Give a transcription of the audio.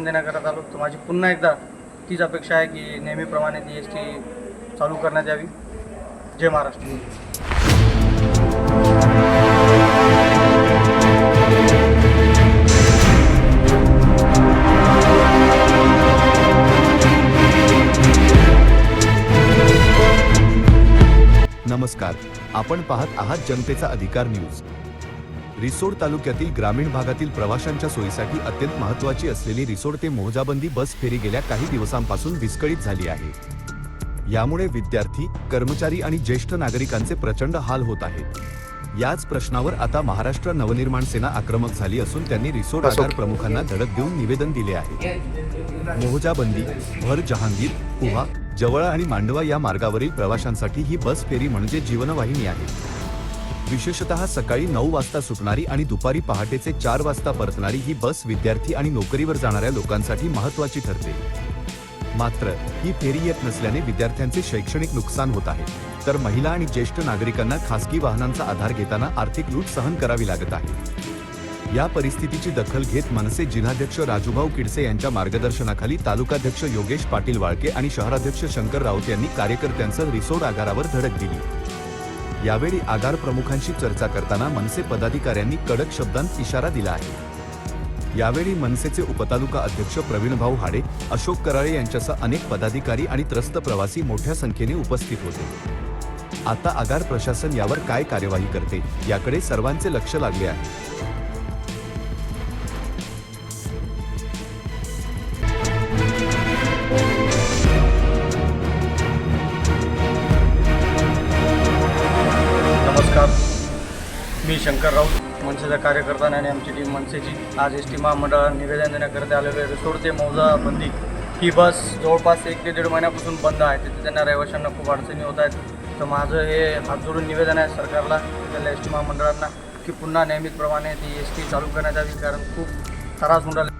निवेदन देण्याकरता आलो. तर माझी पुन्हा एकदा तीच अपेक्षा आहे की नेहमीप्रमाणे ती ST चालू करण्यात यावी. जय महाराष्ट्र. नमस्कार, आपण पाहत आहात जनतेचा अधिकार न्यूज. रिसोड तालुक्यातील ग्रामीण भागातील प्रवाशांच्या सोयीसाठी अत्यंत महत्त्वाची असलेली रिसोड ते मोहजाबंदी बस फेरी गेल्या काही दिवसांपासून विस्कळीत झाली आहे. यामुळे विद्यार्थी, कर्मचारी आणि ज्येष्ठ नागरिकांचे प्रचंड हाल होत आहेत. याच प्रश्नावर आता महाराष्ट्र नवनिर्माण सेना आक्रमक झाली असून त्यांनी रिसोड आगार प्रमुखांना धडक देऊन निवेदन दिले आहे. मोहजाबंदी, भर जहांगीर, कुहा, जवळा आणि मांडवा या मार्गावरील प्रवाशांसाठी ही बस फेरी म्हणजे जीवनवाहिनी आहे. विशेषतः सकाळी 9 वाजता सुटणारी आणि दुपारी पहाटेचे 4 वाजता परतणारी ही बस विद्यार्थी आणि नोकरीवर जाणाऱ्या लोकांसाठी महत्त्वाची ठरते. मात्र ही फेरी येत नसल्याने विद्यार्थ्यांचे शैक्षणिक नुकसान होत आहे, तर महिला आणि ज्येष्ठ नागरिकांना खासगी वाहनांचा आधार घेताना आर्थिक लूट सहन करावी लागत आहे. या परिस्थितीची दखल घेत मनसे जिल्हाध्यक्ष राजूभाऊ किडसे यांच्या मार्गदर्शनाखाली तालुकाध्यक्ष योगेश पाटील वाळके आणि शहराध्यक्ष शंकर राऊत यांनी कार्यकर्त्यांसह रिसोड आगारावर धडक दिली. यावेळी आगार प्रमुखांशी चर्चा करताना मनसे पदाधिकाऱ्यांनी कडक शब्दांत इशारा दिला आहे. यावेळी मनसेचे उपतालुका अध्यक्ष प्रवीणभाऊ हाडे, अशोक कराळे यांच्यासह अनेक पदाधिकारी आणि त्रस्त प्रवासी मोठ्या संख्येने उपस्थित होते. आता आगार प्रशासन यावर काय कार्यवाही करते याकडे सर्वांचे लक्ष लागले आहे. नमस्कार, मी शंकर राऊत, मनसेचा कार्यकर्ता आणि आमची टीम मनसेची आज ST महामंडळाला निवेदन देण्याकरता आलेलो आहे. रिसोड ते मोहजाबंदी ही बस जवळपास 1 ते 1.5 महिन्यापासून बंद आहे. तिथे त्यांना रहिवाशांना खूप अडचणी होत आहेत. तर माझं हे हात जोडून निवेदन आहे सरकारला, त्याला ST महामंडळांना, की पुन्हा नेहमीप्रमाणे ती ST चालू करण्यात यावी, कारण खूप त्रास होऊन राहिला.